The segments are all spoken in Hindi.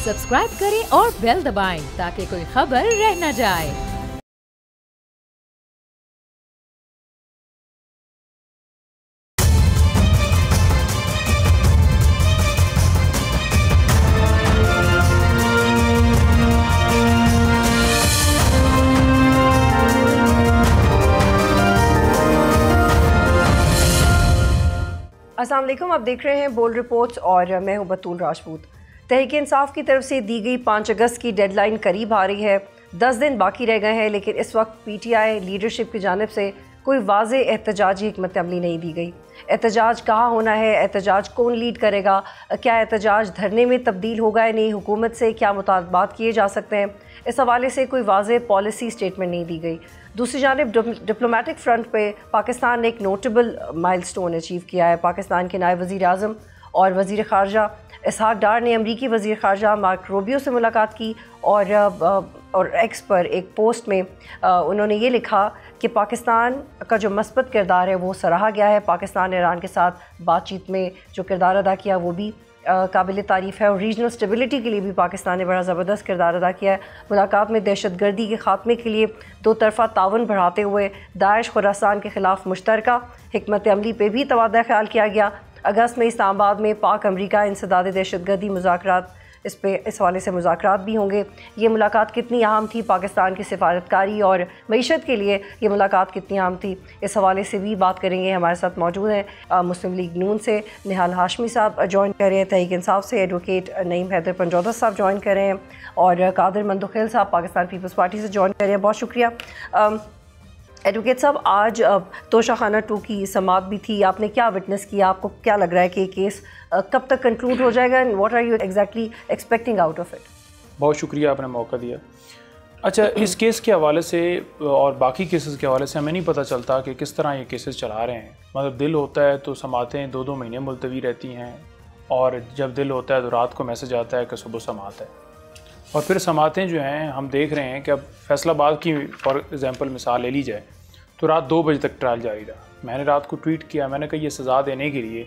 सब्सक्राइब करें और बेल दबाएं ताकि कोई खबर रह न जाए। अस्सलाम वालेकुम, आप देख रहे हैं बोल्ड रिपोर्ट्स और मैं हूं बतूल राजपूत। तहरीक-ए-इंसाफ की तरफ से दी गई 5 अगस्त की डेडलाइन करीब आ रही है। 10 दिन बाकी रह गए हैं, लेकिन इस वक्त PTI लीडरशिप की जानिब से कोई वाज़े एहतजाजी हिकमत अमली नहीं दी गई। एहतजाज कहाँ होना है, एहतजाज कौन लीड करेगा, क्या एहतजाज धरने में तब्दील होगा या नहीं, हुकूमत से क्या मुतालबात किए जा सकते हैं, इस हवाले से कोई वाज़े पॉलिसी स्टेटमेंट नहीं दी गई। दूसरी जानिब डिप्लोमेटिक फ्रंट पे पाकिस्तान ने एक नोटेबल माइलस्टोन अचीव किया है। पाकिस्तान के नायब वज़ीर आज़म और वज़ीर ख़ारजा इसहाक़ डार ने अमरीकी वज़ीर ख़ारजा मार्क रूबियो से मुलाकात की और एक्स पर एक पोस्ट में उन्होंने ये लिखा कि पाकिस्तान का जो मस्बत किरदार है वो सराहा गया है। पाकिस्तान ने ईरान के साथ बातचीत में जो किरदार अदा किया वो भी काबिल तारीफ़ है और रीजनल स्टेबिलिटी के लिए भी पाकिस्तान ने बड़ा ज़बरदस्त किरदार अदा किया है। मुलाकात में दहशतगर्दी के ख़ात्मे के लिए 2 तरफ़ा तावन बढ़ाते हुए दाइश खुरासान के ख़िलाफ़ मुश्तरका हिकमत अमली पे भी तबादला ख्याल किया गया। अगस्त में इस्लामाबाद में पाक अमरीका इंसदाद दहशतगर्दी मुज़ाकरात इस हवाले से मुज़ाकरात भी होंगे। ये मुलाकात कितनी अहम थी पाकिस्तान की सिफारतकारी और मईशत के लिए, ये मुलाकात कितनी अहम थी, इस हवाले से भी बात करेंगे। हमारे साथ मौजूद हैं मुस्लिम लीग नून से निहाल हाशमी साहब ज्वाइन कर रहे हैं, तहरीक इंसाफ से एडवोकेट नईम हैदर पंजौदा साहब ज्वाइन कर रहे हैं और कादिर मंदोखेल साहब पाकिस्तान पीपल्स पार्टी से ज्वाइन कर रहे हैं। बहुत शुक्रिया। एडवोकेट साहब, आज तोशाखाना 2 की समाअत भी थी, आपने क्या विटनेस किया, आपको क्या लग रहा है कि ये केस कब तक कंक्लूड हो जाएगा and what are you exactly expecting out of it? बहुत शुक्रिया, आपने मौका दिया। अच्छा, इस केस के हवाले से और बाकी केसेस के हवाले से हमें नहीं पता चलता कि किस तरह ये केसेस चला रहे हैं। मतलब दिल होता है तो समातें 2-2 महीने मुलतवी रहती हैं और जब दिल होता है तो रात को मैसेज आता है कि सुबह समात है और फिर समातें जो हैं हम देख रहे हैं कि अब फैसलाबाद की फॉर एग्ज़ाम्पल मिसाल ले ली जाए तो रात 2 बजे तक ट्रायल जारी रहा। मैंने रात को ट्वीट किया, मैंने कहा ये सज़ा देने के लिए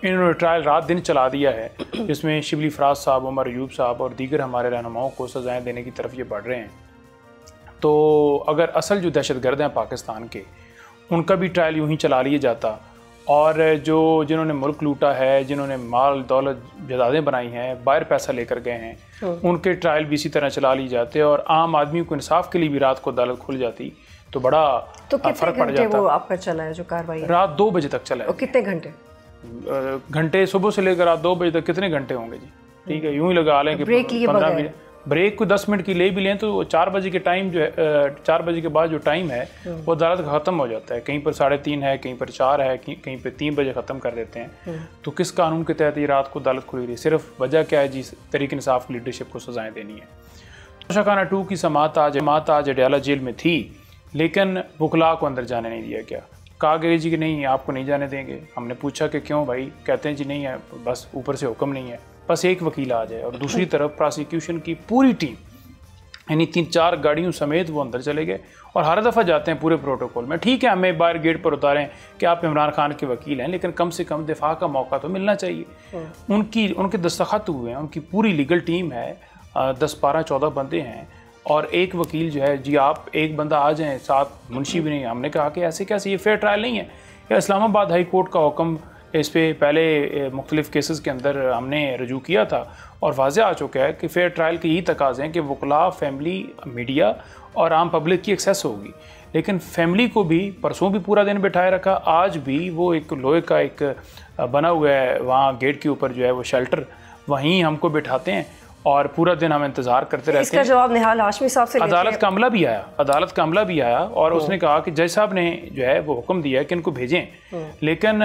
इन्होंने ट्रायल रात दिन चला दिया है, जिसमें शिबली फराज साहब, उमर अयूब साहब और दीगर हमारे रहनुमाओं को सज़ाएँ देने की तरफ ये बढ़ रहे हैं। तो अगर असल जो दहशतगर्द हैं पाकिस्तान के, उनका भी ट्रायल यूँ ही चला लिया जाता और जिन्होंने मुल्क लूटा है, जिन्होंने माल दौलत जदादें बनाई हैं, बाहर पैसा लेकर गए हैं, उनके ट्रायल भी इसी तरह चला लिए जाते और आम आदमी को इंसाफ के लिए भी रात को अदालत खुल जाती तो बड़ा फ़र्क पड़ जाता। वो आपका चला है जो कार्रवाई? रात 2 बजे तक चला है। और कितने घंटे? घंटे सुबह से लेकर रात 2 बजे तक कितने घंटे होंगे जी? ठीक है, यूँ ही लगा लें कि 15 मिनट ब्रेक को 10 मिनट की ले भी लें तो 4 बजे के टाइम जो है 4 बजे के बाद जो टाइम है वो अदालत का ख़त्म हो जाता है। कहीं पर 3:30 है, कहीं पर 4 है, कहीं पर 3 बजे ख़त्म कर देते हैं। तो किस कानून के तहत ये रात को अदालत खुली रही? सिर्फ वजह क्या है जी? तहरीक इंसाफ की लीडरशिप को सज़ाएँ देनी है। तोशाखाना 2 की समाअत आज अडयाला जेल में थी, लेकिन वकला को अंदर जाने नहीं दिया गया। कहा गया जी कि नहीं, आपको नहीं जाने देंगे। हमने पूछा कि क्यों भाई? कहते हैं जी नहीं है, बस ऊपर से हुक्म नहीं है, बस एक वकील आ जाए। और दूसरी तरफ प्रोसिक्यूशन की पूरी टीम यानी 3-4 गाड़ियों समेत वो अंदर चले गए और हर दफ़ा जाते हैं पूरे प्रोटोकॉल में। ठीक है, हमें बाहर गेट पर उतारें कि आप इमरान खान के वकील हैं, लेकिन कम से कम दिफा का मौका तो मिलना चाहिए। उनके दस्तखत हुए हैं, उनकी पूरी लीगल टीम है, 10, 12, 14 बंदे हैं और एक वकील जो है जी, आप एक बंदा आ जाएं, साथ मुंशी भी नहीं। हमने कहा कि ऐसे कैसे, ये फेयर ट्रायल नहीं है। या इस्लामाबाद हाई कोर्ट का हुक्म इस पर पहले मुख्तलिफ़ केसेस के अंदर हमने रजू किया था और वाज़ेह आ चुका है कि फ़ेयर ट्रायल के यही तकाज़े हैं कि वकला, फैमिली, मीडिया और आम पब्लिक की एक्सेस होगी। लेकिन फैमिली को भी परसों भी पूरा दिन बिठाए रखा, आज भी वो एक लोहे का एक बना हुआ है वहाँ गेट के ऊपर जो है वो शेल्टर, वहीं हमको बिठाते हैं और पूरा दिन हम इंतज़ार करते रहते हैं। इसका जवाब निहाल हाशमी साहब से अदालत का अमला भी आया और उसने कहा कि जज साहब ने जो है वो हुक्म दिया है कि इनको भेजें, लेकिन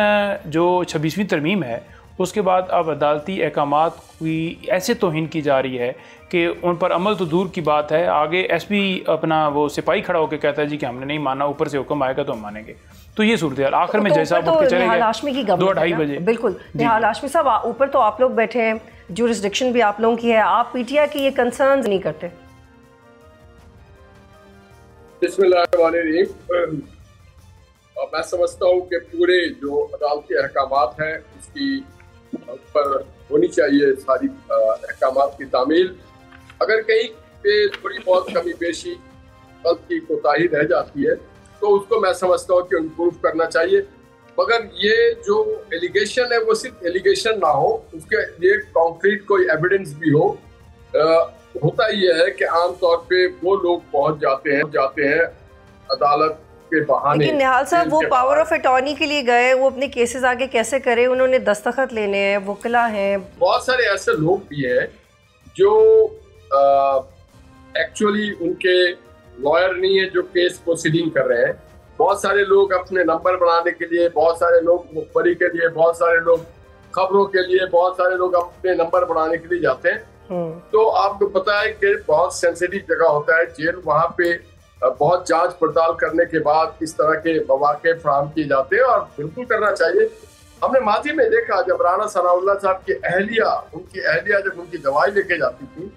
जो 26वीं तरमीम है उसके बाद अब अदालती अहकामात की ऐसे तौहीन की जा रही है कि उन पर अमल तो दूर की बात है, आगे SP अपना वो सिपाही खड़ा होकर कहता है जी कि हमने नहीं माना, ऊपर से हुक्म आएगा तो हम मानेंगे। तो ये सूरत है। आखिर में जैसा तो निहाल हाशमी की 2-2:30 बजे बिल्कुल। निहाल हाशमी साहब, ऊपर तो आप लोग बैठे हैं, जुरिस्डिक्शन भी आप लोगों की है, आप PTI की ये कंसर्न्स नहीं करते? बिस्मिल्लाहिर्रहमानिर्रहीम। मैं समझता हूँ कि पूरे जो अदालती अहकामात हैं उसकी पर होनी चाहिए सारी अहकामात की तामील। अगर कहीं पे थोड़ी बहुत कमी पेशी की कोताही रह जाती है तो उसको मैं समझता हूँ कि इम्प्रूव करना चाहिए, मगर ये जो एलिगेशन है वो सिर्फ एलिगेशन ना हो, उसके लिए कॉन्क्रीट कोई एविडेंस भी हो। होता ये है कि आमतौर पे वो लोग पहुंच जाते हैं अदालत के बहाने। लेकिन निहाल साहब वो पावर ऑफ अटॉर्नी के लिए गए, वो अपने केसेस आगे कैसे करें, उन्होंने दस्तखत लेने हैं, वकला हैं, बहुत सारे ऐसे लोग भी हैं जो एक्चुअली उनके लॉयर नहीं है जो केस प्रोसीडिंग कर रहे हैं। बहुत सारे लोग अपने नंबर बनाने के लिए, बहुत सारे लोग मुखबरी के लिए, बहुत सारे लोग खबरों के लिए, बहुत सारे लोग अपने नंबर बनाने के लिए जाते हैं। तो आपको पता है कि बहुत सेंसिटिव जगह होता है जेल, वहाँ पे बहुत जांच पड़ताल करने के बाद इस तरह के मौके फराहम किए जाते हैं और बिल्कुल करना चाहिए। हमने माजी में देखा जब राना सनाउल्लाह साहब की उनकी अहलिया जब उनकी दवाई लेके जाती थी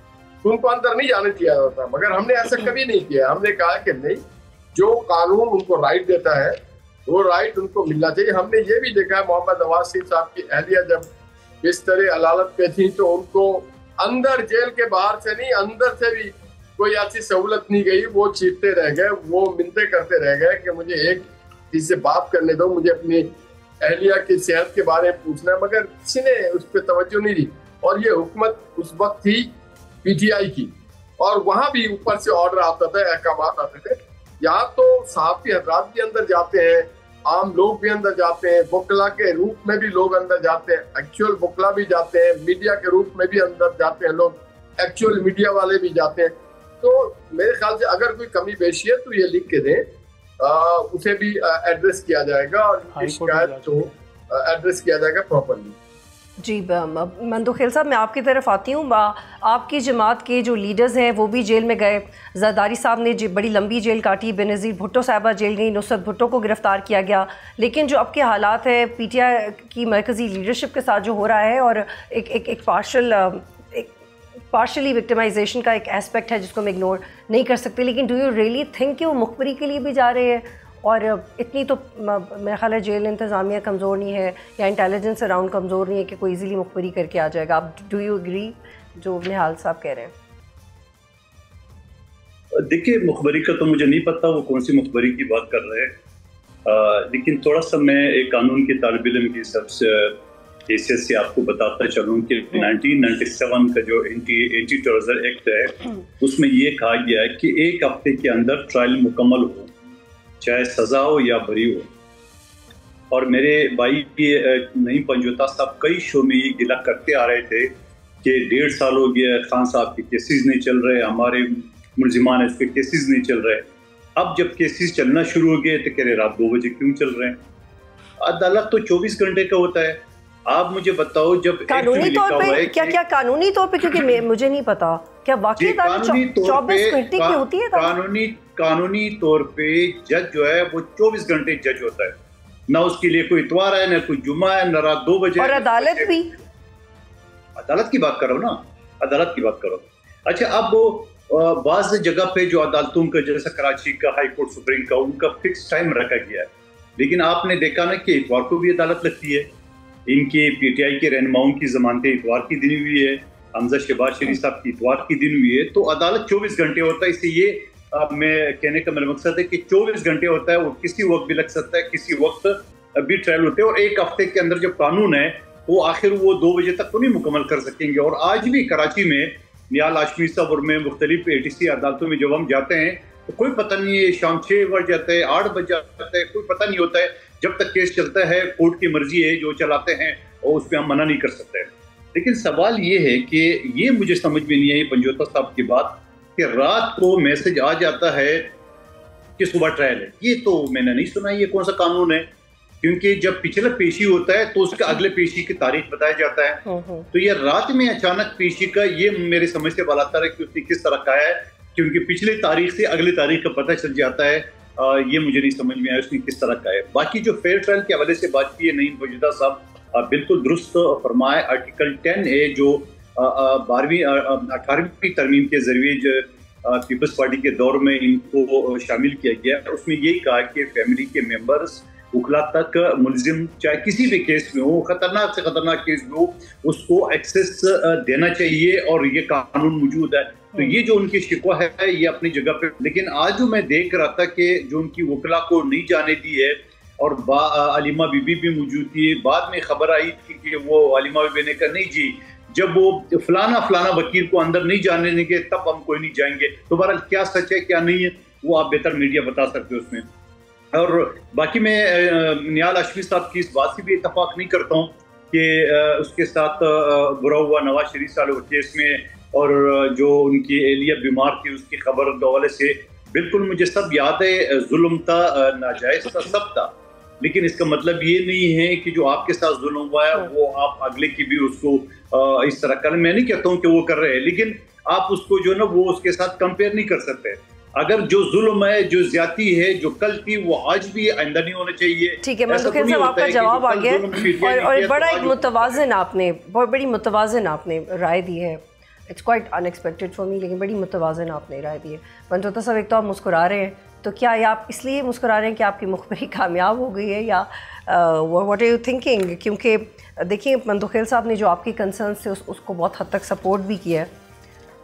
तो उनको अंदर नहीं जाने दिया जाता, मगर हमने ऐसा कभी नहीं किया। हमने कहा कि नहीं, जो कानून उनको राइट देता है वो राइट उनको मिलना चाहिए। हमने ये भी देखा है मोहम्मद नवाज शरीफ साहब की अहलिया जब बिस्तर अदालत पे थी तो उनको अंदर जेल के बाहर से नहीं, अंदर से भी कोई ऐसी सहूलत नहीं गई। वो चीखते रह गए, वो मिन्नतें करते रह गए कि मुझे एक चीज से बात करने दो, मुझे अपनी अहलिया की सेहत के बारे में पूछना है, मगर किसी ने उस पर तवज्जो नहीं दी। और ये हुकूमत उस वक्त थी PTI की, और वहां भी ऊपर से ऑर्डर आता था, अहकाम आते थे। यहाँ तो सहाफ़ी हज़रात भी अंदर जाते हैं, आम लोग भी अंदर जाते हैं, वकला के रूप में भी लोग अंदर जाते हैं, एक्चुअल वकला भी जाते हैं, मीडिया के रूप में भी अंदर जाते हैं लोग, एक्चुअल मीडिया वाले भी जाते हैं। तो मेरे ख्याल से अगर कोई कमी पेशी है तो ये लिख के दें, उसे भी एड्रेस किया जाएगा और शिकायत तो एड्रेस किया जाएगा प्रॉपरली। जी मंदोखेल साहब, मैं आपकी तरफ आती हूँ। आपकी जमात के जो लीडर्स हैं वो भी जेल में गए। जरदारी साहब ने बड़ी लंबी जेल काटी, बेनज़ीर भुट्टो साहबा जेल गई, नुसरत भुट्टो को गिरफ़्तार किया गया। लेकिन जो अब के हालात है PTI की मरकज़ी लीडरशिप के साथ जो हो रहा है, और एक पार्शली विक्टिमाइजेशन का एक एस्पेक्ट है जिसको हम इग्नोर नहीं कर सकते। लेकिन डू यू रियली थिंक कि वो मुखबरी के लिए भी जा रहे हैं? और इतनी तो मेरा ख्याल है जेल इंतज़ामिया कमज़ोर नहीं है या इंटेलिजेंस अराउंड कमज़ोर नहीं है कि कोई इजीली मुखबरी करके आ जाएगा। आप डू यू एग्री जो निहाल साहब कह रहे हैं? देखिए, मुखबरी का तो मुझे नहीं पता वो कौन सी मुखबरी की बात कर रहे हैं, लेकिन थोड़ा सा मैं एक कानून के तालिब इल्म की सबसे हैसियत से आपको बताता चलूँ कि 1997 का जो एंटी टेररिज्म एक्ट है उसमें ये कहा गया है कि 1 हफ्ते के अंदर ट्रायल मुकम्मल हो, चाहे सजा हो या बरी हो। और मेरे भाई नईम पंजोता साहब कई शो में ये गिला करते आ रहे थे कि 1.5 साल हो गया खान साहब के केसेस नहीं चल रहे, हमारे मुलजिमान इसके केसेस नहीं चल रहे। अब जब केसेस चलना शुरू हो गए तो कह रहे रात 2 बजे क्यों चल रहे हैं? अदालत तो 24 घंटे का होता है। आप मुझे बताओ, जब कानूनी तौर पे क्या कानूनी तौर पे, क्योंकि मुझे नहीं पता क्या वाकई 24 घंटे की होती है? कानूनी तौर पे जज जो है वो 24 घंटे जज होता है, ना उसके लिए कोई इतवार है, ना कोई जुमा है, ना रात 2 बजे। और अदालत भी, अदालत की बात करो ना, अदालत की बात करो। अच्छा, अब वो बाज़ जगह पे जो अदालतों का, जैसा कराची का हाई कोर्ट, सुप्रीम का, उनका फिक्स टाइम रखा गया है। लेकिन आपने देखा ना कि इतवार को भी अदालत लगती है। इनके PTI के रहनुमाओं की जमानतें इतवार की दिन हुई है, हमजा शहबाज शरीफ साहब की इतवार की दिन हुई है। तो अदालत 24 घंटे होता है। इससे ये मैं कहने का मेरा मकसद है कि 24 घंटे होता है, वो किसी वक्त भी लग सकता है, किसी वक्त भी ट्रायल होते हैं। और 1 हफ्ते के अंदर जो कानून है वो आखिर वो 2 बजे तक तो नहीं मुकम्मल कर सकेंगे। और आज भी कराची में निहाल हाशमी साहब और मैं मुख्तलिफ ATC अदालतों में जब हम जाते हैं तो कोई पता नहीं है, शाम 6 बज जाता है, 8 बज जाता है, कोई पता नहीं होता है। जब तक केस चलता है कोर्ट की मर्जी है, जो चलाते हैं और उस पर हम मना नहीं कर सकते। लेकिन सवाल ये है कि ये मुझे समझ में नहीं आई पंजोता साहब की बात कि रात को मैसेज आ जाता है कि सुबह ट्रायल है। ये तो मैंने नहीं सुना, ये कौन सा कानून है? क्योंकि जब पिछला पेशी होता है तो उसके अगले पेशी की तारीख बताया जाता है। तो ये रात में अचानक पेशी का, ये मेरे समझ से बालातर है कि उसने किस तरह का है, क्योंकि पिछले तारीख से अगली तारीख का पता चल जाता है। ये मुझे नहीं समझ में आया उसने किस तरह का है। बाकी जो फेयर ट्रायल के हवाले से बात की है नईम पंजोता साहब, बिल्कुल दुरुस्त फरमाए। आर्टिकल 10A जो 18वीं तरमीम के जरिए पीपल्स पार्टी के दौर में इनको शामिल किया गया, उसमें यही कहा कि फैमिली के मेंबर्स वकला तक मुलजिम चाहे किसी भी केस में हो, खतरनाक से खतरनाक केस में हो, उसको एक्सेस देना चाहिए और ये कानून मौजूद है। तो ये जो उनकी शिकवा है ये अपनी जगह पे, लेकिन आज जो मैं देख रहा था कि जो उनकी वकला को नहीं जाने दी है और अलीमा बीबी भी मौजूद थी, बाद में खबर आई थी कि वो अलीमा बीबी ने कहा नहीं जी, जब वो फलाना वकील को अंदर नहीं जाने देंगे तब हम कोई नहीं जाएंगे। तो बहरहाल क्या सच है क्या नहीं है वो आप बेहतर मीडिया बता सकते हो उसमें। और बाकी मैं निहाल हाशमी साहब की इस बात से भी इतफाक नहीं करता हूँ कि उसके साथ बुरा हुआ नवाज शरीफ साहब के केस में, और जो उनकी एलिया बीमार थी उसकी खबर दौले से बिल्कुल मुझे सब याद है, जुल्म था, नाजायज था, सब था। लेकिन इसका मतलब ये नहीं है कि जो आपके साथ जुल्म हुआ है वो आप अगले की भी उसको इस तरह कर, मैं नहीं कहता हूँ कि वो कर रहे हैं, लेकिन आप उसको जो ना वो उसके साथ कंपेयर नहीं कर सकते। अगर जो जुल्म है, जो ज्यादती है, जो कल थी, वो आज भी आइंदा नहीं होना चाहिए। ठीक है मंदुखेल साहब, आपका जवाब आ गया और बड़ा एक मुतवाज़िन आपने, बहुत बड़ी मुतवाज़िन आपने राय दी है। It's quite unexpected for me, लेकिन बड़ी मुतवाज़िन आपने राय दी है। मंजोता साहब, एक तो आप मुस्कुरा रहे हैं, तो क्या ये आप इसलिए मुस्कुरा रहे हैं कि आपकी मुखबरी कामयाब हो गई है, या व्हाट आर यू थिंकिंग? क्योंकि देखिए मंदुखेल साहब ने जो आपकी कंसर्न से उसको बहुत हद तक सपोर्ट भी किया है,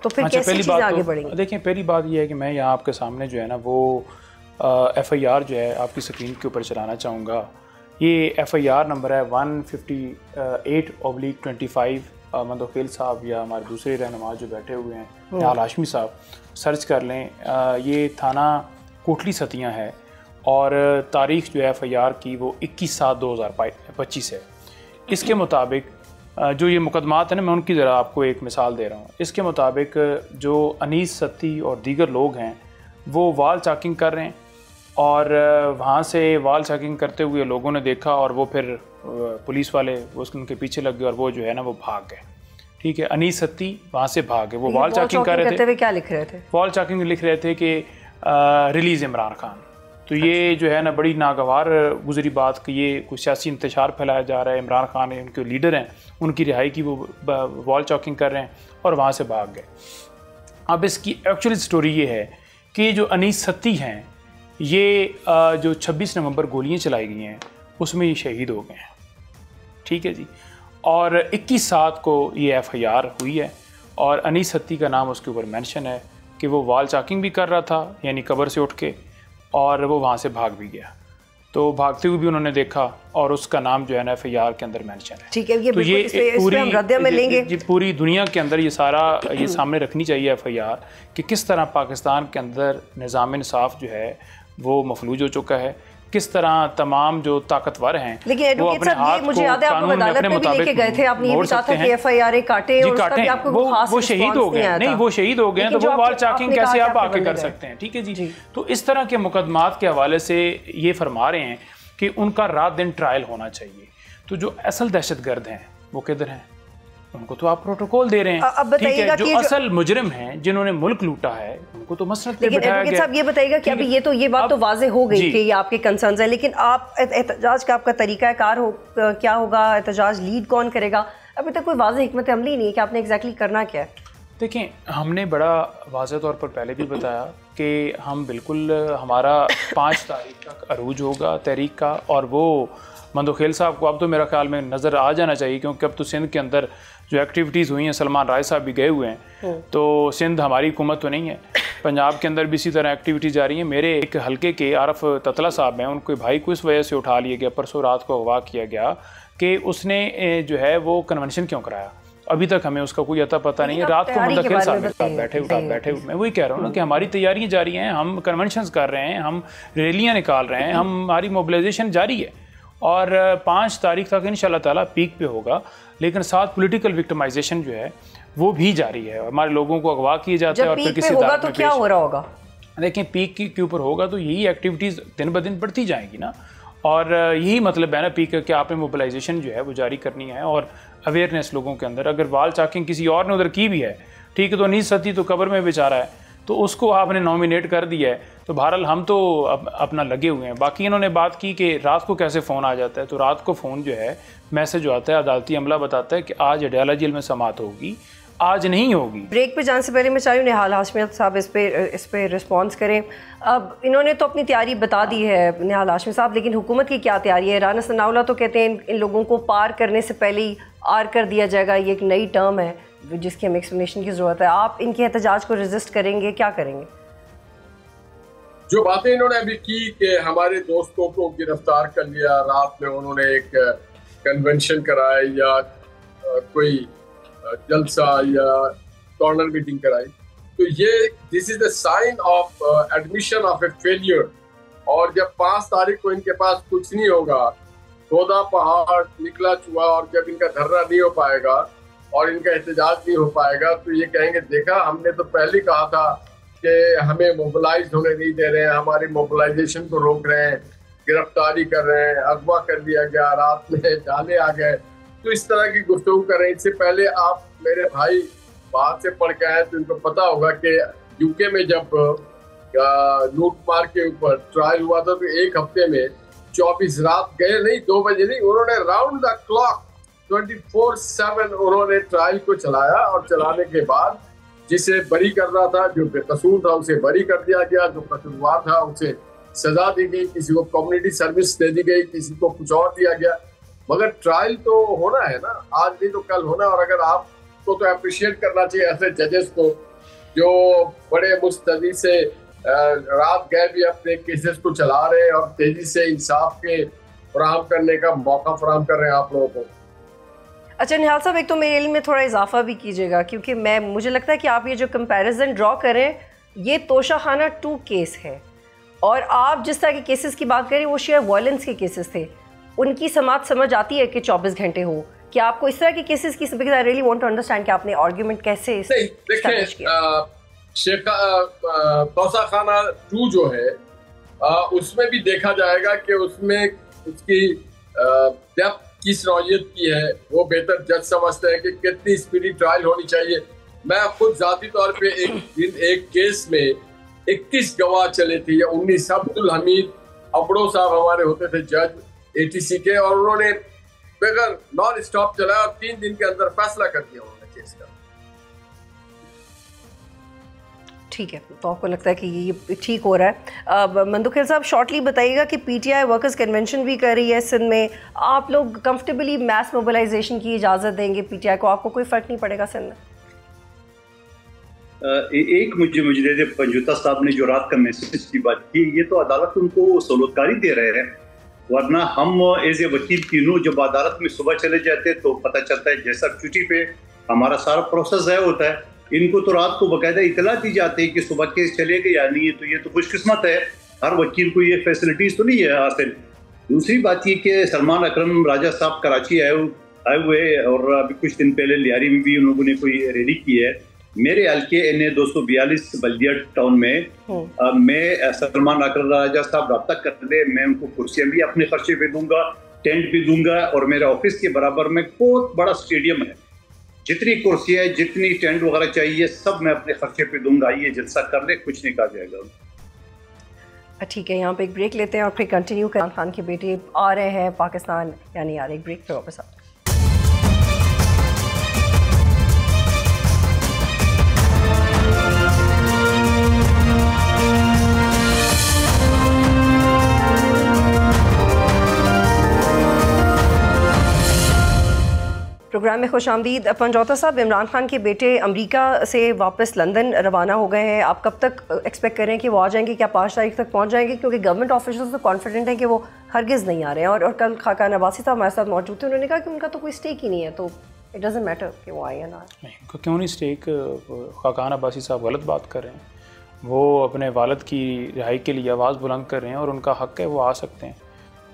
तो फिर कैसी चीज़ें आगे बढ़ेंगी? देखिए, पहली बात यह है कि मैं यहाँ आपके सामने जो है ना वो FIR जो है आपकी स्क्रीन के ऊपर चलाना चाहूँगा। ये FIR नंबर है 158/25। मंदुखेल साहब या हमारे दूसरे रहनुमा जो बैठे हुए हैं, निहाल हाशमी साहब, सर्च कर लें। ये थाना कोटली सतियाँ है और तारीख़ जो है FIR की वो 21/7/2025 है। इसके मुताबिक जो ये मुकदमात हैं ना, मैं उनकी ज़रा आपको एक मिसाल दे रहा हूँ। इसके मुताबिक जो अनीस सत्ती और दीगर लोग हैं वो वाल चाकिंग कर रहे हैं, और वहाँ से वाल चाकिंग करते हुए लोगों ने देखा और वो फिर पुलिस वाले उनके पीछे लग गए और वो जो है ना वो भाग गए। ठीक है, अनीस सत्ती वहाँ से भाग गए। वो वाल चाकिंग कर रहे थे। क्या लिख रहे थे? वाल चाकिंग लिख रहे थे कि रिलीज़ इमरान खान। तो ये जो है ना बड़ी नागवार गुजरी बात कि ये कुछ सियासी इंतशार फैलाया जा रहा है, इमरान खान उनके लीडर हैं, उनकी रिहाई की वो वॉल चॉकिंग कर रहे हैं और वहाँ से भाग गए। अब इसकी एक्चुअल स्टोरी ये है कि जो अनीस सत्ती हैं ये जो 26 नवंबर गोलियाँ चलाई गई हैं उसमें ये शहीद हो गए हैं। ठीक है जी, और 21/7 को ये FIR हुई है और अनीस सत्ती का नाम उसके ऊपर मेंशन है कि वो वॉल चॉकिंग भी कर रहा था, यानी कब्र से उठ के, और वो वहाँ से भाग भी गया। तो भागते हुए भी उन्होंने देखा और उसका नाम जो है ना FIR के अंदर मेंशन है। ठीक है, तो ये पूरी पूरी दुनिया के अंदर ये सारा ये सामने रखनी चाहिए FIR कि किस तरह पाकिस्तान के अंदर निज़ाम इंसाफ जो है वो मफलूज हो चुका है, किस तरह तमाम जो ताकतवर हैं वो अपने हाथ मुझे याद है आपको अदालत में भी लेके गए थे, आपने ये बताया था कि FIR काटे और उसका भी आपको वो शहीद हो गए। नहीं, वो शहीद हो गए तो वो वॉल चॉकिंग कैसे आप आके कर सकते हैं? ठीक है जी। तो इस तरह के मुकदमात के हवाले से ये फरमा रहे हैं कि उनका रात दिन ट्रायल होना चाहिए। तो जो असल दहशतगर्द हैं वो किधर हैं? उनको तो आप प्रोटोकॉल दे रहे हैं। अब बताइएगा जो असल मुजरिम हैं जिन्होंने मुल्क लूटा है उनको तो मसरत पे बिठाया गया। साहब ये बताइएगा कि अभी ये बात तो वाज़ेह हो गई कि ये आपके कंसर्न्स हैं, लेकिन आप एहतजाज का आपका तरीक़ाकार क्या होगा, एहतजाज लीड कौन करेगा? अभी तक कोई वाज़ेह हिकमत अमली नहीं है कि आपने एग्जैक्टली करना क्या है। देखें, हमने बड़ा वाज़ेह तौर पर पहले भी बताया कि हम बिल्कुल हमारा 5 तारीख तक अरूज होगा तहरीक का, और वो मंदुखेल साहब को अब तो मेरा ख्याल में नज़र आ जाना चाहिए, क्योंकि अब तो सिंध के अंदर जो एक्टिविटीज़ हुई हैं, सलमान राय साहब भी गए हुए हैं, तो सिंध हमारी हुकूमत तो नहीं है। पंजाब के अंदर भी इसी तरह एक्टिविटीज़ जा रही हैं। मेरे एक हल्के के आरफ ततला साहब हैं, उनके भाई को इस वजह से उठा लिया गया, परसों रात को अगवा किया गया कि उसने जो है वो कन्वेंशन क्यों कराया। अभी तक हमें उसका कोई अता पता नहीं है। रात को मंदखेल साहब मेरे साथ बैठे मैं वही कह रहा हूँ ना कि हमारी तैयारियाँ जारी हैं, हम कन्वेंशंस कर रहे हैं, हम रैलियाँ निकाल रहे हैं, हमारी मोबिलाइजेशन जारी है और 5 तारीख तक इंशाल्लाह ताला पीक पे होगा। लेकिन साथ पॉलिटिकल विक्टिमाइजेशन जो है वो भी जारी है। हमारे लोगों को अगवा किए जाते हैं और फिर किसी होगा तो क्या हो रहा होगा? देखें, पीक के ऊपर होगा तो यही एक्टिविटीज़ दिन ब दिन बढ़ती जाएंगी ना, और यही मतलब है ना पीक कि आपने मोबिलाइजेशन जो है वो जारी करनी है और अवेयरनेस लोगों के अंदर। अगर वाल चाकिंग किसी और ने उधर की भी है, ठीक है, तो अनीस सत्ती तो कब्र में बेचारा है, तो उसको आपने नॉमिनेट कर दिया है, तो बहरहाल हम तो अपना लगे हुए हैं। बाकी इन्होंने बात की कि रात को कैसे फ़ोन आ जाता है, तो रात को फ़ोन जो है मैसेज जो आता है, अदालती अमला बताता है कि आज अडयाला जेल में समाअत होगी आज नहीं होगी। ब्रेक पे जाने से पहले मैं चाहूँ निहाल हाशमी साहब इस पे रिस्पॉन्स करें। अब इन्होंने तो अपनी तैयारी बता दी है निहाल हाशमी साहब, लेकिन हुकूमत की क्या तैयारी है? राना सनाउल्लाह तो कहते हैं इन लोगों को पार करने से पहले ही आर कर दिया जाएगा, ये एक नई टर्म है जिसकी हमें एक्सप्लेनेशन की ज़रूरत है। आप इनके एहतजाज को रजिस्ट करेंगे, क्या करेंगे? जो बातें इन्होंने अभी की कि हमारे दोस्तों को गिरफ्तार कर लिया, रात में उन्होंने एक कन्वेंशन कराया या कोई जलसा या कॉर्नर मीटिंग कराई, तो ये this is the sign of admission of a failure. और जब 5 तारीख को इनके पास कुछ नहीं होगा, 14 पहाड़ निकला चुहा, और जब इनका धरना नहीं हो पाएगा और इनका एहतजाज नहीं हो पाएगा, तो ये कहेंगे देखा हमने तो पहले कहा था कि हमें मोबिलाइज होने नहीं दे रहे हैं, हमारी मोबिलाइजेशन को रोक रहे हैं, गिरफ्तारी कर रहे हैं, अगवा कर लिया गया, रात में जाले आ गए। तो इस तरह की गुफ्तगू करें। इससे पहले आप मेरे भाई बाहर से पढ़ के आए तो इनको पता होगा कि यूके में जब लूटमार के ऊपर ट्रायल हुआ था तो एक हफ्ते में 24 रात गए नहीं, 2 बजे नहीं, उन्होंने राउंड द क्लॉक 24/7 उन्होंने ट्रायल को चलाया। और चलाने के बाद जिसे बरी करना था, जो बेकसूर था उसे बरी कर दिया गया, जो कसूरवार था उसे सजा दी गई, किसी को कम्युनिटी सर्विस दे दी गई, किसी को कुछ और दिया गया। मगर ट्रायल तो होना है ना, आज नहीं तो कल होना। और अगर आपको तो अप्रिशिएट करना चाहिए ऐसे जजेस को जो बड़े मुस्तैदी से रात गए भी अपने केसेस को चला रहे हैं और तेजी से इंसाफ के फराहम करने का मौका फराहम कर रहे हैं आप लोगों को। अच्छा निहाल साहब, एक तो मेरे इल्म में थोड़ा इजाफा भी कीजिएगा, क्योंकि मुझे लगता है कि आप ये जो कंपैरिजन ड्रॉ करें, ये तोशाखाना 2 केस है, और आप जिस तरह के केसेस की बात करें वो शेयर वायलेंस के केसेस थे। उनकी समात समझ आती है कि 24 घंटे हो, कि आपको इस तरह के केसेस की, because I really want to understand कि आपने आर्गुमेंट कैसे एस्टैब्लिश किया। तोशाखाना 2 जो है उसमें भी देखा जाएगा कि उसमें उसकी डेप्थ किस नौयत की है, वो बेहतर जज समझते हैं कि कितनी स्पीडी ट्रायल होनी चाहिए। मैं खुद जाती तौर पे एक केस में 21 गवाह चले थे, या 19। अब्दुल हमीद अबड़ो साहब हमारे होते थे जज ATC के, और उन्होंने बगैर नॉन स्टॉप चलाया और 3 दिन के अंदर फैसला कर दिया उन्होंने केस का। ठीक है, तो आपको लगता है कि ये ठीक हो रहा है। अब मंदुखिल साहब शॉर्टली बताइएगा कि PTI वर्कर्स कन्वेंशन भी कर रही है सिंध में, आप लोग कंफर्टेबली मैस मोबिलाइजेशन की इजाज़त देंगे PTI को? आपको कोई फ़र्क नहीं पड़ेगा सिंध में? एक मुझे पंजुता साहब ने जो रात का मैसेज की बात की, ये तो अदालत उनको सहूलतकारी दे रहे हैं, वरना हम एज ए वकील तीनों जब अदालत में सुबह चले जाते तो पता चलता है जैसा ड्यूटी पे हमारा सारा प्रोसेस है होता है, इनको तो रात को बाकायदा इतला दी जाती है कि सुबह केस चलेगा या नहीं है। तो ये तो खुशकिस्मत है, हर वकील को ये फैसिलिटीज तो नहीं है हासिल। दूसरी बात ये कि सलमान अकरम राजा साहब कराची आए हुए, और अभी कुछ दिन पहले लियारी में भी उन लोगों ने कोई रैली की है। मेरे हल्के NA 242 बल्दिया टाउन में मैं सलमान अकरम राजा साहब रब्ता कर ले, मैं उनको कुर्सियां भी अपने खर्चे पे दूंगा, टेंट भी दूंगा, और मेरे ऑफिस के बराबर में बहुत बड़ा स्टेडियम है, जितनी कुर्सियां जितनी टेंट वगैरह चाहिए सब मैं अपने खर्चे पे दूंगा। ये जलसा कर ले, कुछ नहीं कहा जाएगा। ठीक है, यहाँ पे एक ब्रेक लेते हैं और फिर कंटिन्यू कर। खान के बेटे आ रहे हैं पाकिस्तान, यानी आ रहे, एक ब्रेक पे वापस आ। प्रोग्राम में खुश आमदीद। पंजौता साहब, इमरान खान के बेटे अमेरिका से वापस लंदन रवाना हो गए हैं, आप कब तक एक्सपेक्ट करें कि वो आ जाएंगे? क्या 5 तारीख तक पहुंच जाएंगे? क्योंकि गवर्नमेंट ऑफिशियल्स तो कॉन्फिडेंट हैं कि वो हरगिज़ नहीं आ रहे हैं। और कल खाकान अब्बासी साहब हमारे साथ मौजूद थे, उन्होंने कहा कि उनका तो कोई स्टेक ही नहीं है, तो इट डजंट मैटर कि वो आए या ना आए। उनका क्यों नहीं स्टेक? खाकान अब्बासी साहब गलत बात कर रहे हैं, वो अपने वालिद की रिहाई के लिए आवाज़ बुलंद कर रहे हैं और उनका हक़ है, वो आ सकते हैं।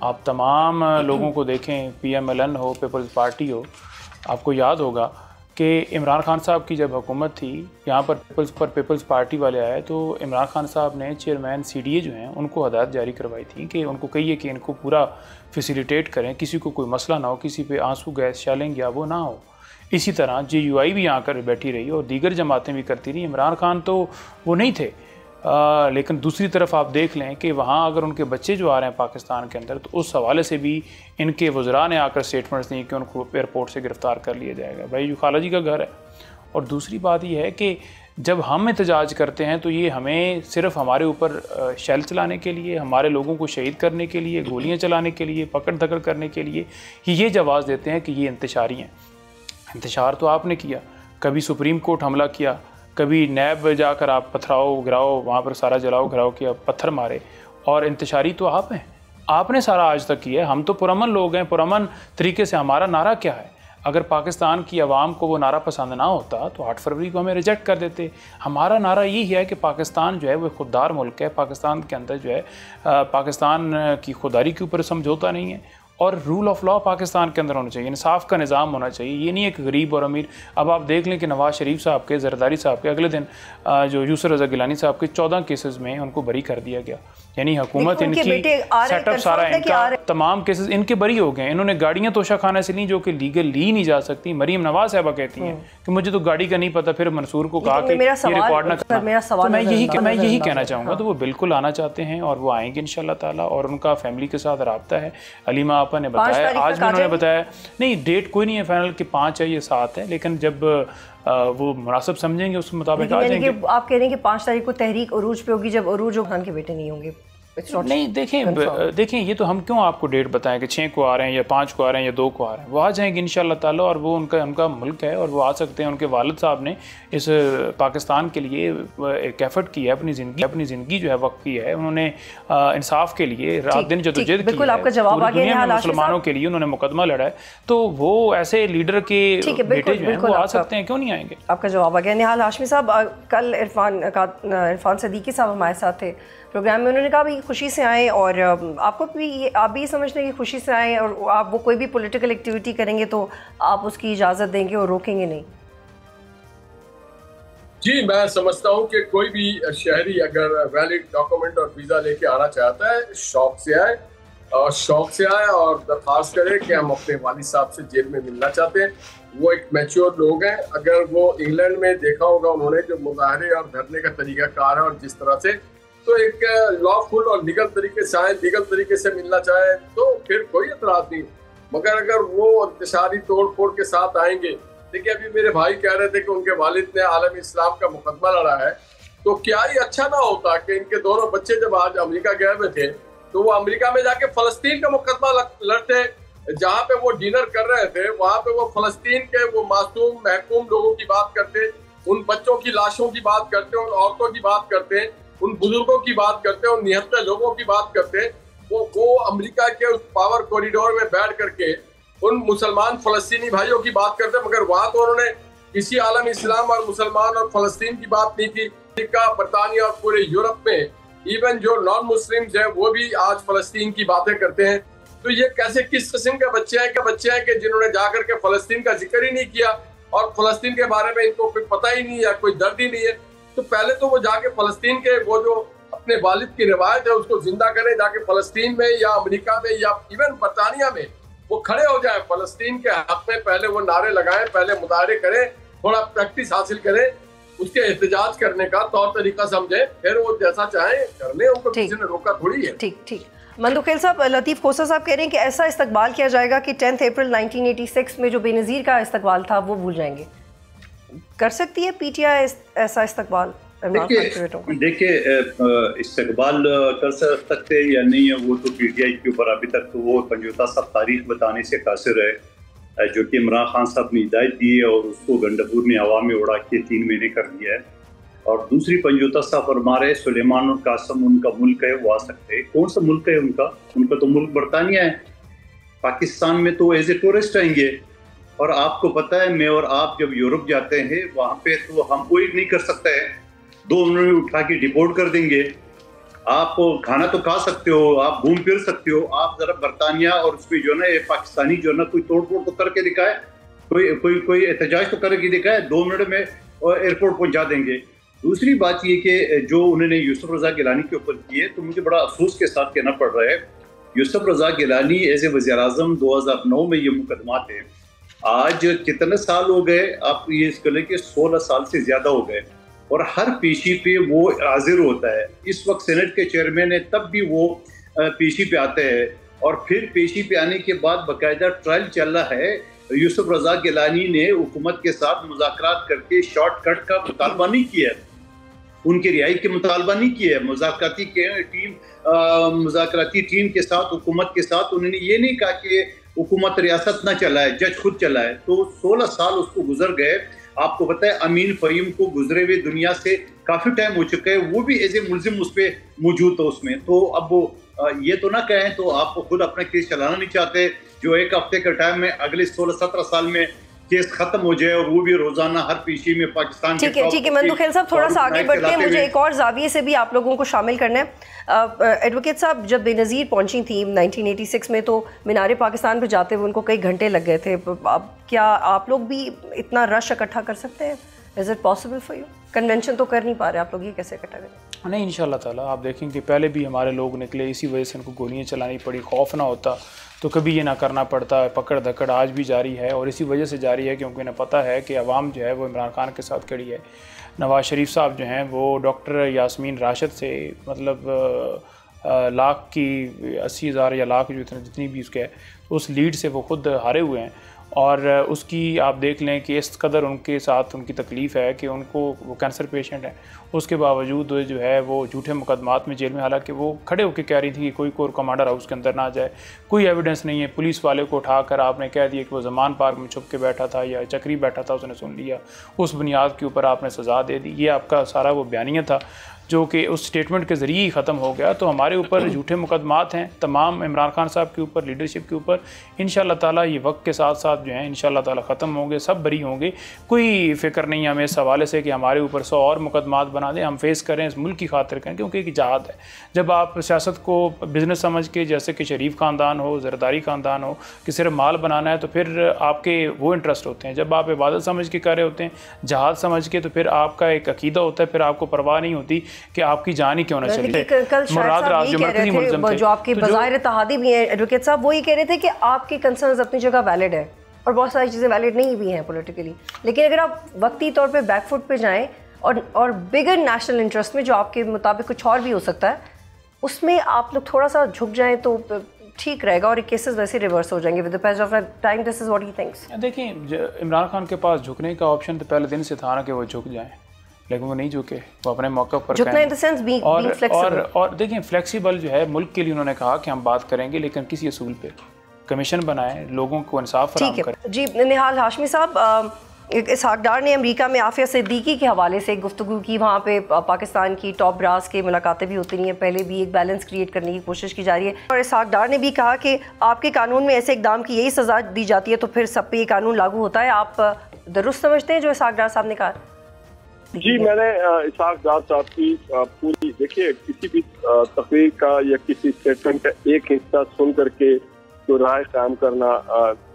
आप तमाम लोगों को देखें, PMLN हो, पीपल्स पार्टी हो, आपको याद होगा कि इमरान खान साहब की जब हुकूमत थी, यहाँ पर पीपल्स पार्टी वाले आए तो इमरान खान साहब ने चेयरमैन CDA जो हैं उनको हदायत जारी करवाई थी कि उनको कहिए कि इनको पूरा फैसिलिटेट करें, किसी को कोई मसला ना हो, किसी पे आंसू गैस शैलिंग या वो ना हो। इसी तरह JUI भी यहाँ कर बैठी रही और दीगर जमातें भी करती रही। इमरान खान तो वो नहीं थे, लेकिन दूसरी तरफ आप देख लें कि वहाँ अगर उनके बच्चे जो आ रहे हैं पाकिस्तान के अंदर, तो उस हवाले से भी इनके वज़रा ने आकर स्टेटमेंट्स दी कि उनको एयरपोर्ट से गिरफ़्तार कर लिया जाएगा। भाई जो खाला जी का घर है और दूसरी बात यह है कि जब हम एहतजाज करते हैं तो ये हमें सिर्फ हमारे ऊपर शेल चलाने के लिए, हमारे लोगों को शहीद करने के लिए, गोलियां चलाने के लिए, पकड़ धकड़ करने के लिए ये जवाब देते हैं कि ये इंतशारी हैं। इंतशार तो आपने किया, कभी सुप्रीम कोर्ट हमला किया, कभी नैब जाकर आप पथराओ गिराओ, वहाँ पर सारा जलाओ घिराओ किया, पत्थर मारे, और इंतशारी तो आप हैं, आपने सारा आज तक किया है। हम तो पुरअमन लोग हैं, पुरअमन तरीके से हमारा नारा क्या है? अगर पाकिस्तान की आवाम को वो नारा पसंद ना होता तो 8 फरवरी को हमें रिजेक्ट कर देते। हमारा नारा यही है कि पाकिस्तान जो है वो खुददार मुल्क है, पाकिस्तान के अंदर जो है पाकिस्तान की खुददारी के ऊपर समझौता नहीं है, और रूल ऑफ लॉ पाकिस्तान के अंदर होना चाहिए, इंसाफ का निज़ाम होना चाहिए। ये नहीं है कि गरीब और अमीर। अब आप देख लें कि नवाज़ शरीफ साहब के, जरदारी साहब के अगले दिन जो यूसुफ रज़ा गिलानी साहब के 14 केसेस में उनको बरी कर दिया गया। यानी हुकूमत इनकी सेटअप सारा इनका तमाम केसेस इनके बरी हो गए। इन्होंने गाड़ियाँ तोशा खाने से ली जो कि लीगल ली नहीं जा सकती। मरीम नवाज साहबा कहती हैं कि मुझे तो गाड़ी का नहीं पता, फिर मंसूर को कहा कि ये रिकॉर्ड ना करना। मैं यही कहना चाहूँगा, तो वो बिल्कुल आना चाहते हैं और वो आएंगे इंशाल्लाह ताला, और उनका फैमिली के साथ रब्ता है। अलीमा आपा ने बताया, आज भी उन्होंने बताया, नहीं डेट कोई नहीं है फाइनल कि 5 है या 7 है, लेकिन जब वो मुनासिब समझेंगे उस मुताबिक आ जाएंगे। आप कह रहे हैं कि 5 तारीख को तहरीक उरूज पे होगी, जब उरूज खान के बेटे नहीं होंगे। नहीं देखें ये तो हम क्यों आपको डेट बताएं कि 6 को आ रहे हैं या 5 को आ रहे हैं या 2 को आ रहे हैं। वो आ जाएंगे इंशाल्लाह ताला, और वो उनका मुल्क है और वो आ सकते हैं। उनके वालिद साहब ने इस पाकिस्तान के लिए एक एफर्ट किया है, अपनी ज़िंदगी जो है वक्त की है। उन्होंने इंसाफ के लिए रात दिन जदोजहद की है, दुनिया में मुसलमानों के लिए उन्होंने मुकदमा लड़ा है। तो वो ऐसे लीडर के बेटे जो हैं वो आ सकते हैं, क्यों नहीं आएंगे। आपका जवाब आ गया। निहाल हाशमी साहब, कल इरफान सदीकी साहब हमारे साथ थे प्रोग्राम में, उन्होंने कहा भाई खुशी से आएँ, और आपको भी आप भी समझते हैं कि खुशी से आएँ, और आप वो कोई भी पॉलिटिकल एक्टिविटी करेंगे तो आप उसकी इजाज़त देंगे और रोकेंगे नहीं। जी, मैं समझता हूँ कि कोई भी शहरी अगर वैलिड डॉक्यूमेंट और वीज़ा लेके आना चाहता है, शौक से आए और दरख्वास्त करे कि हम अपने वालिद साहब से जेल में मिलना चाहते हैं। वो एक मैच्योर लोग हैं। अगर वो इंग्लैंड में देखा होगा उन्होंने जो मुजाहरे और धरने का तरीक़ाकार है और जिस तरह से, तो एक लॉफुल और लीगल तरीके से आए, लीगल तरीके से मिलना चाहे तो फिर कोई एतराज़ नहीं। मगर अगर वो इंतशारी तोड़ फोड़ के साथ आएंगे, देखिए अभी मेरे भाई कह रहे थे कि उनके वालिद ने आलम इस्लाम का मुकदमा लड़ा है, तो क्या ही अच्छा ना होता कि इनके दोनों बच्चे जब आज अमेरिका गए हुए थे तो वो अमेरिका में जाके फ़लस्तीन का मुकदमा लड़ते। जहाँ पे वो डिनर कर रहे थे वहाँ पे वो फ़लस्तीन के वो मासूम महकूम लोगों की बात करते, उन बच्चों की लाशों की बात करते, उन औरतों की बात करते, उन बुजुर्गों की बात करते हैं, उन निहत्ते लोगों की बात करते हैं। वो अमेरिका के उस पावर कॉरिडोर में बैठ करके उन मुसलमान फ़लस्तीनी भाइयों की बात करते हैं, मगर वहाँ तो उन्होंने किसी आलम इस्लाम और मुसलमान और फ़लस्तीन की बात नहीं की। अमेरिका, बरतानिया और पूरे यूरोप में इवन जो नॉन मुस्लिम्स हैं वो भी आज फ़लस्तीन की बातें करते हैं। तो ये कैसे, किस किस्म के बच्चे हैं कि जिन्होंने जाकर के फ़लस्तीन का जिक्र ही नहीं किया और फ़लस्तीन के बारे में इनको कोई पता ही नहीं है, कोई दर्द ही नहीं है। तो पहले तो वो जाके फ़लस्तीन के वो जो अपने वालिद की रिवायत है उसको जिंदा करें, जाके फ़लस्तीन में या अमेरिका में या इवन बरतानिया में वो खड़े हो जाए, फ़लस्तीन के हक में पहले वो नारे लगाएं, पहले मुजाहरे करें, थोड़ा प्रैक्टिस हासिल करें, उसके एहतजाज करने का तौर तरीका समझें, फिर वो जैसा चाहें कर लें, उनको किसी ने रोका थोड़ी है। ठीक मंदुखेल साहब, लतीफ़ खोसा साहब कह रहे हैं कि ऐसा इस्तकबाल किया जाएगा कि 10 अप्रैल 1986 में जो बेनज़ीर का इस्तकबाल था वो भूल जाएंगे। कर सकती है पीटीआई ऐसा इस्तकबाल? देखिए इस्तकबाल कर सकते हैं या नहीं है वो तो पीटीआई के ऊपर, अभी तक तो वो पंजोता साहब तारीख बताने से कासिर है, जो कि इमरान खान साहब ने हिदायत दी है और उसको गंडपुर में हवा में उड़ा के 3 महीने कर दिया है। और दूसरी पंजोता साहब फरमा रहे सुलेमान और कासम उनका मुल्क है, वो आ सकते हैं। कौन सा मुल्क है उनका तो मुल्क बरतानिया है। पाकिस्तान में तो एज ए टूरिस्ट आएंगे, और आपको पता है मैं और आप जब यूरोप जाते हैं वहाँ पे तो हम कोई नहीं कर सकता है, 2 मिनट में उठा के डिपोर्ट कर देंगे। आप खाना तो खा सकते हो, आप घूम फिर सकते हो, आप जरा बरतानिया और उसमें जो ना पाकिस्तानी जो ना कोई तोड़ फोड़ तो करके दिखाए, कोई एहतजाज तो करके दिखाए, 2 मिनट में एयरपोर्ट पहुंचा देंगे। दूसरी बात ये कि जो उन्होंने यूसुफ रज़ा गिलानी के ऊपर की है, तो मुझे बड़ा अफसोस के साथ कहना पड़ रहा है, यूसुफ रज़ा गिलानी एज ए वज़ीर-ए-आज़म 2009 में ये मुकदमा थे। आज कितने साल हो गए, आप ये इसको लेके 16 साल से ज़्यादा हो गए, और हर पेशी पे वो हाजिर होता है। इस वक्त सेनेट के चेयरमैन है, तब भी वो पेशी पे आते हैं, और फिर पेशी पे आने के बाद बाकायदा ट्रायल चल रहा है यूसुफ रजा गिलानी ने हुकूमत के साथ मुज़ाकरात करके शॉर्टकट का मुतालबा नहीं किया, उनकी रिहाई के मुतालबा नहीं किया। मुज़ाकराती टीम के साथ, हुकूमत के साथ उन्होंने ये नहीं कहा कि हुकूमत रियासत ना चलाए, जज खुद चलाए। तो 16 साल उसको गुजर गए। आपको पता है अमीन फ़हीम को गुजरे हुए दुनिया से काफ़ी टाइम हो चुका है, वो भी एज ए मुलजिम उस पर मौजूद था उसमें। तो अब वो ये तो ना कहें तो आप खुद अपना केस चलाना नहीं चाहते, जो एक हफ्ते के टाइम में अगले 16-17 साल में केस खत्म हो जाए और वो भी रोजाना हर पेशी में पाकिस्तान। ठीक है मंदुखेल साहब, थोड़ा सा आगे बढ़ते हैं, मुझे एक और जाविये से भी आप लोगों को शामिल करना है। एडवोकेट साहब, जब बेनज़ीर पहुंची थी 1986 में तो मीनार पाकिस्तान पर जाते हुए उनको कई घंटे लग गए थे। अब क्या आप लोग भी इतना रश इकट्ठा कर सकते हैं? Is it possible for you? Convention तो कर नहीं पा रहे आप लोग, ये कैसे इकट्ठा करें? नहीं, इंशाल्लाह ताला आप देखेंगे पहले भी हमारे लोग निकले, इसी वजह से उनको गोलियाँ चलानी पड़ी। खौफ ना होता तो कभी ये ना करना पड़ता। पकड़ धकड़ आज भी जारी है और इसी वजह से जारी है क्योंकि इन्हें पता है कि अवाम जो है वो इमरान खान के साथ खड़ी है। नवाज़ शरीफ साहब जो हैं वो डॉक्टर यास्मीन राशिद से मतलब लाख की 80,000 या लाख जो जितनी भी उसके है उस लीड से वो खुद हारे हुए हैं। और उसकी आप देख लें कि इस कदर उनके साथ उनकी तकलीफ़ है कि उनको वो कैंसर पेशेंट है, उसके बावजूद जो है वो झूठे मुकदमात में जेल में, हालांकि वो खड़े होकर कह रही थी कि कोई कोर कमांडर हाउस के अंदर ना जाए, कोई एविडेंस नहीं है। पुलिस वाले को उठाकर आपने कह दिया कि वो ज़मान पार्क में छुप के बैठा था या चक्री बैठा था, उसने सुन लिया, उस बुनियाद के ऊपर आपने सज़ा दे दी। ये आपका सारा वो बयानिया था जो कि उस स्टेटमेंट के ज़रिए ही ख़त्म हो गया। तो हमारे ऊपर झूठे मुकदमात हैं तमाम इमरान खान साहब के ऊपर, लीडरशिप के ऊपर। इंशाल्लाह ताला ये वक्त के साथ साथ जो है इंशाल्लाह ताला ख़त्म होंगे, सब बरी होंगे। कोई फ़िक्र नहीं है हमें इस हवाले से कि हमारे ऊपर 100 और मुकदमात बना दें। हम फेस करें, इस मुल्क की खातिर करें, क्योंकि एक जहाद है। जब आप सियासत को बिज़नेस समझ के, जैसे कि शरीफ ख़ानदान हो, ज़रदारी ख़ानदान हो, कि सिर्फ माल बनाना है, तो फिर आपके वो इंटरेस्ट होते हैं। जब आप इबादत समझ के कर रहे होते हैं, जहाद समझ के, तो फिर आपका एक अकीदा होता है, फिर आपको परवाह नहीं होती कि आपकी जान ही क्यों ना चले। कल जो आपके बज़ाहिर इत्तेहादी भी हैं एडवोकेट साहब, वो ये कह रहे थे कि आपके कंसर्न्स अपनी जगह वैलिड है और बहुत सारी चीज़ें वैलिड नहीं भी हैं पॉलिटिकली, लेकिन अगर आप वक्ती तौर पे बैकफुट पे जाएं और बिगर नेशनल इंटरेस्ट में जो आपके मुताबिक कुछ और भी हो सकता है, उसमें आप लोग थोड़ा सा झुक जाएं तो ठीक रहेगा और केसेस वैसे रिवर्स हो जाएंगे विद द पैस of time. This is what he thinks. देखिए, इमरान खान के पास झुकने का ऑप्शन तो पहले दिन से था ना कि वो झुक जाएं, लेकिन वो नहीं झुके, वो अपने मौके पर झुकना in the sense being flexible. और देखिए, फ्लेक्सिबल जो है मुल्क के लिए उन्होंने कहा कि हम बात करेंगे, लेकिन किसी असूल पे कमीशन बनाएं, लोगों को इंसाफ फराहम करें। जी निहाल हाशमी साहब, इसहाक डार ने अमेरिका में आफिया सिद्दीकी के हवाले से गुफ्तगू की, वहाँ पे पाकिस्तान की टॉप ब्रास के मुलाकातें भी होती रही हैं, पहले भी एक बैलेंस क्रिएट करने की कोशिश की जा रही है। और इसहाक डार ने भी कहा कि आपके कानून में ऐसे इकदाम की यही सज़ा दी जाती है तो फिर सब पे ये कानून लागू होता है। आप दुरुस्त समझते हैं जो इसहाक डार साहब ने कहा? जी, मैंने इसहाक डार साहब की पूरी, देखिए, किसी भी तकरीर का या किसी स्टेटमेंट का एक हिस्सा सुन करके जो राय कायम करना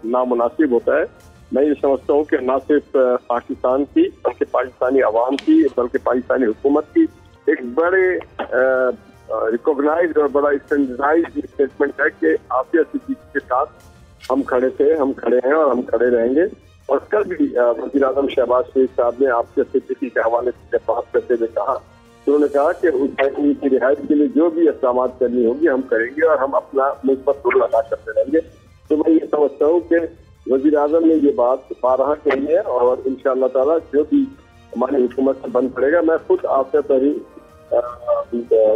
नामुनासिब होता है। मैं ये समझता हूँ कि न सिर्फ पाकिस्तान की बल्कि पाकिस्तानी अवाम की बल्कि पाकिस्तानी हुकूमत की एक बड़े रिकॉग्नाइज्ड और बड़ा स्टैंडर्डाइज्ड स्टेटमेंट है कि आफिया सिद्दीकी के साथ हम खड़े थे, हम खड़े हैं और हम खड़े रहेंगे। और कल भी वज़ीर आज़म शहबाज शरीफ साहब ने आफिया सिद्दीकी के हवाले से बात करते हुए कहा, उन्होंने कहा कि उनकी रिहाई के लिए जो भी इक़दाम करनी होगी हम करेंगे और हम अपना मुस्बत रोल अदा करते रहेंगे। तो मैं ये समझता हूँ कि वज़ीर आज़म ने ये बात बारहा कही है और इंशाअल्लाह ताला जो भी हमारी हुकूमत से बन पड़ेगा। मैं खुद आफिया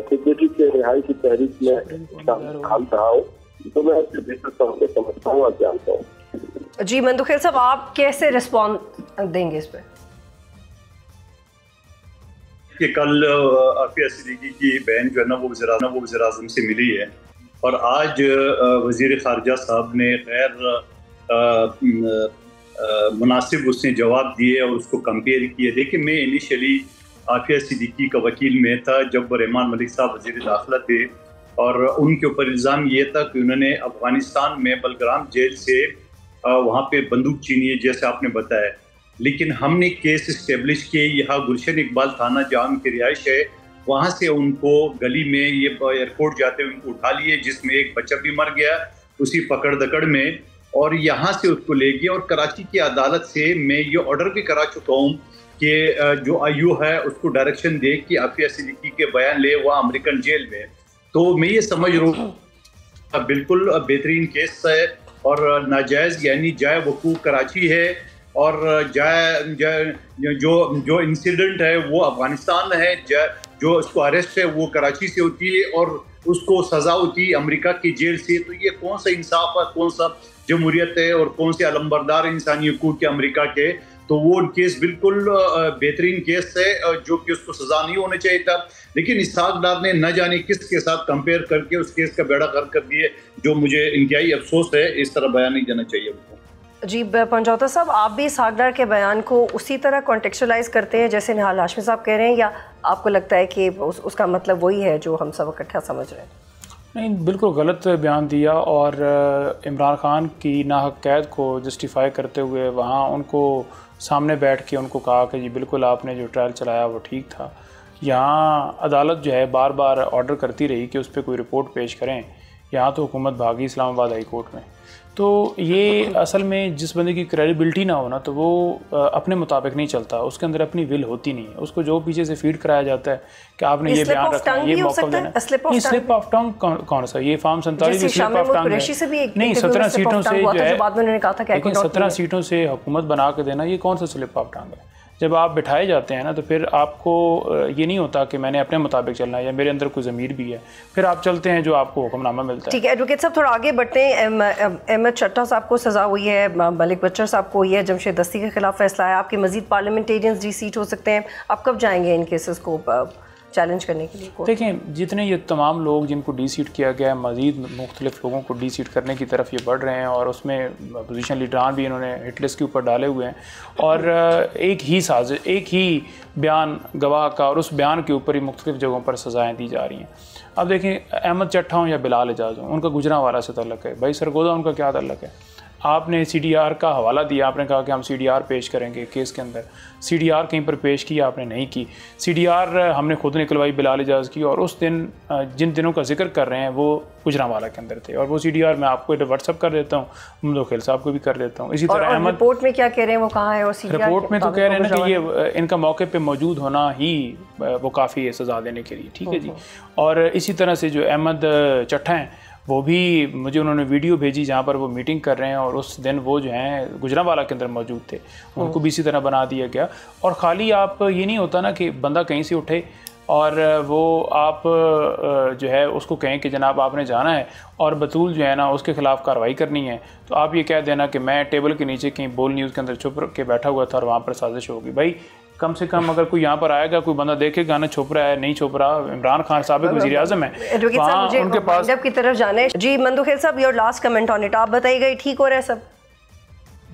सिद्दीकी के रिहाई की तहरीक में शामिल रहा हूँ, तो मैं इससे बेहतर तौर पर समझता हूँ और जानता हूँ। जी मंदुखेल साहब, आप कैसे रिस्पॉन्ड देंगे इस पर? कि कल आफिया सिद्दीकी की बहन जो है ना वो वज़ीर आज़म से मिली है और आज वज़ीर ख़ारजा साहब ने गैर मुनासिब उसने जवाब दिए और उसको कंपेयर किए। देखिए, मैं इनिशियली आफिया सिद्दीकी का वकील में था जब रहमान मलिक साहब वज़ीर दाखिला थे और उनके ऊपर इल्ज़ाम ये था कि उन्होंने अफ़गानिस्तान में बलग्राम जेल से वहाँ पे बंदूक छीनी है जैसे आपने बताया, लेकिन हमने केस इस्टेब्लिश किए। यहाँ गुलशन इकबाल थाना जहाँ उनकी रिहाइश है वहाँ से उनको गली में ये एयरपोर्ट जाते हुए उनको उठा लिए, जिसमें एक बच्चा भी मर गया उसी पकड़ दकड़ में, और यहाँ से उसको ले गया। और कराची की अदालत से मैं ये ऑर्डर भी करा चुका हूँ कि जो आयु है उसको डायरेक्शन दे कि आफिया सिद्दीकी के बयान ले वहाँ अमेरिकन जेल में। तो मैं ये समझ रहा हूँ बिल्कुल बेहतरीन केस है और नाजायज़ यानी जाए वकूफ़ कराची है, और जो इंसिडेंट है वो अफ़गानिस्तान में है, जो उसको अरेस्ट है वो कराची से होती है और उसको सज़ा होती है अमेरिका की जेल से। तो ये कौन सा इंसाफ है, कौन सा जमहूरियत है और कौन से अलंबरदार इंसानी हकूक़ के अमेरिका के। तो वो केस बिल्कुल बेहतरीन केस है जो कि उसको सज़ा नहीं होना चाहिए था, लेकिन इसहाक डार ने न जाने किसके साथ कंपेयर करके उस केस का बेड़ा गर्क कर दिए, जो मुझे इंतहाई अफसोस है। इस तरह बयान नहीं देना चाहिए उनको। जी पंजौता साहब, आप भी इसहाक डार के बयान को उसी तरह कॉन्टेक्चुअलाइज करते हैं जैसे निहाल हाशमी साहब कह रहे हैं, या आपको लगता है कि उसका मतलब वही है जो हम सब इकट्ठा समझ रहे हैं? नहीं, बिल्कुल गलत बयान दिया, और इमरान खान की नाहक कैद को जस्टिफाई करते हुए वहाँ उनको सामने बैठ के उनको कहा कि जी बिल्कुल आपने जो ट्रायल चलाया वो ठीक था। यहाँ अदालत जो है बार बार ऑर्डर करती रही कि उस पर कोई रिपोर्ट पेश करें, यहाँ तो हुकूमत भागी इस्लामाबाद हाई कोर्ट में। तो ये असल में जिस बंदे की क्रेडिबिलिटी ना हो ना, तो वो अपने मुताबिक नहीं चलता, उसके अंदर अपनी विल होती नहीं है, उसको जो पीछे से फीड कराया जाता है कि आपने ये बयान रखना है, ये मौका देना है। स्लिप ऑफ टंग कौन सा? ये फॉर्म 47 स्लिप ऑफ टंग है। नहीं, 17 सीटों से जो है, लेकिन 17 सीटों से हुकूमत बना के देना, ये कौन सा स्लिप ऑफ टंग है? जब आप बिठाए जाते हैं ना, तो फिर आपको ये नहीं होता कि मैंने अपने मुताबिक चलना है या मेरे अंदर कोई ज़मीर भी है, फिर आप चलते हैं जो आपको हुक्मनामा मिलता है। ठीक है एडवोकेट साहब, थोड़ा आगे बढ़ते हैं। अहमद चट्टा साहब को सज़ा हुई है, मलिक बचर साहब को हुई है, जमशेद दस्ती के खिलाफ फैसला है, आपके मजीद पार्लियामेंटेरियंस डी-सीट हो सकते हैं। आप कब जाएंगे इन केसेस को चैलेंज करने के लिए? देखें, जितने ये तमाम लोग जिनको डी-सीट किया गया है, मज़ीद मुख्तलिफ लोगों को डी-सीट करने की तरफ ये बढ़ रहे हैं, और उसमें अपोजिशन लीडरान भी इन्होंने हिट लिस्ट के ऊपर डाले हुए हैं, और एक ही बयान गवाह का, और उस बयान के ऊपर ही मुख्तलिफ जगहों पर सज़ाएँ दी जा रही हैं। अब देखें, अहमद चट्टा हों या बिलाल एजाज हों, उनका गुजरांवाला से तल्लुक़ है, भाई सरगोदा उनका क्या तल्लुक़ है? आपने CDR का हवाला दिया, आपने कहा कि हम CDR पेश करेंगे केस के अंदर। CDR कहीं पर पेश की आपने नहीं की। CDR हमने खुद निकलवाई बिलाल एजाज की, और उस दिन जिन दिनों का जिक्र कर रहे हैं वो गुजरांवाला के अंदर थे, और वो CDR मैं आपको व्हाट्सअप कर देता हूँ, मुमदोखेल साहब को भी कर देता हूँ। इसी तरह अहमद रिपोर्ट में क्या कह रहे हैं, वो कहाँ है? और रिपोर्ट में तो कह रहे हैं ना कि ये इनका मौके पर मौजूद होना ही वो काफ़ी है सज़ा देने के लिए। ठीक है जी। और इसी तरह से जो अहमद चट्टा हैं, वो भी मुझे उन्होंने वीडियो भेजी जहाँ पर वो मीटिंग कर रहे हैं, और उस दिन वो जो हैं गुजरांवाला के अंदर मौजूद थे, उनको भी इसी तरह बना दिया गया। और ख़ाली आप ये नहीं होता ना कि बंदा कहीं से उठे और वो आप जो है उसको कहें कि जनाब आपने जाना है और बतूल जो है ना उसके ख़िलाफ़ कार्रवाई करनी है, तो आप ये कह देना कि मैं टेबल के नीचे कहीं बोल न्यूज़ के अंदर छुप के बैठा हुआ था और वहाँ पर साजिश होगी। भाई कम से कम अगर कोई यहाँ पर आएगा, कोई बंदा देखेगा ना छुप रहा है नहीं छुप रहा, इमरान खान साबिक वज़ीर आज़म है, उनके पास की तरफ जाना है। जी मंदोखेल साहब, your last comment on it, आप बताइएगा ठीक हो रहा है सब?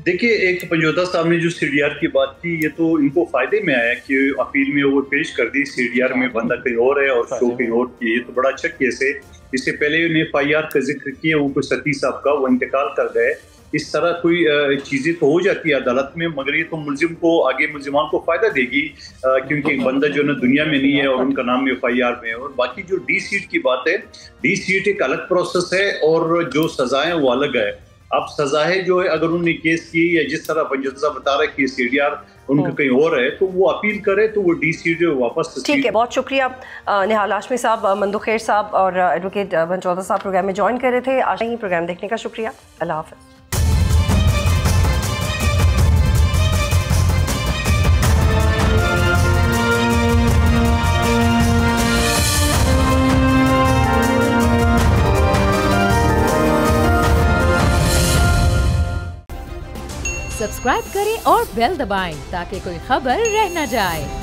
देखिए, एक तो पंजौता साहब ने जो CDR की बात की, ये तो इनको फायदे में आया कि अपील में वो पेश कर दी, CDR में बंदा कहीं और है और शो कहीं और की। ये तो बड़ा अच्छा केस है। इससे पहले उन्हें FIR का जिक्र किया, वो कोई सती साहब का, वो इंतकाल कर गए। इस तरह कोई चीज़ें तो हो जाती है अदालत में, मगर ये तो मुलजिम को आगे मुलजिमान को फ़ायदा देगी, क्योंकि बंदा जो है ना दुनिया में नहीं है और उनका नाम FIR में है। और बाकी जो डी-सीट की बात है, डी-सीट एक अलग प्रोसेस है और जो सज़ाएँ वो अलग है। अब सज़ाएँ जो है, अगर उन्होंने केस की या जिस तरह पंजौता साहब बता रहे कि CDR उनका कहीं और है, तो वो अपील करे तो वो डी-सीट जो वापस। ठीक है, बहुत शुक्रिया निहाल हाशमी साहब, मंदोखेर साहब और एडवोकेट पंजौता साहब प्रोग्राम में ज्वाइन कर रहे थे। आज ही प्रोग्राम देखने का शुक्रिया। अल्लाह हाफ़िज़। सब्सक्राइब करें और बेल दबाएं ताकि कोई खबर रह न जाए।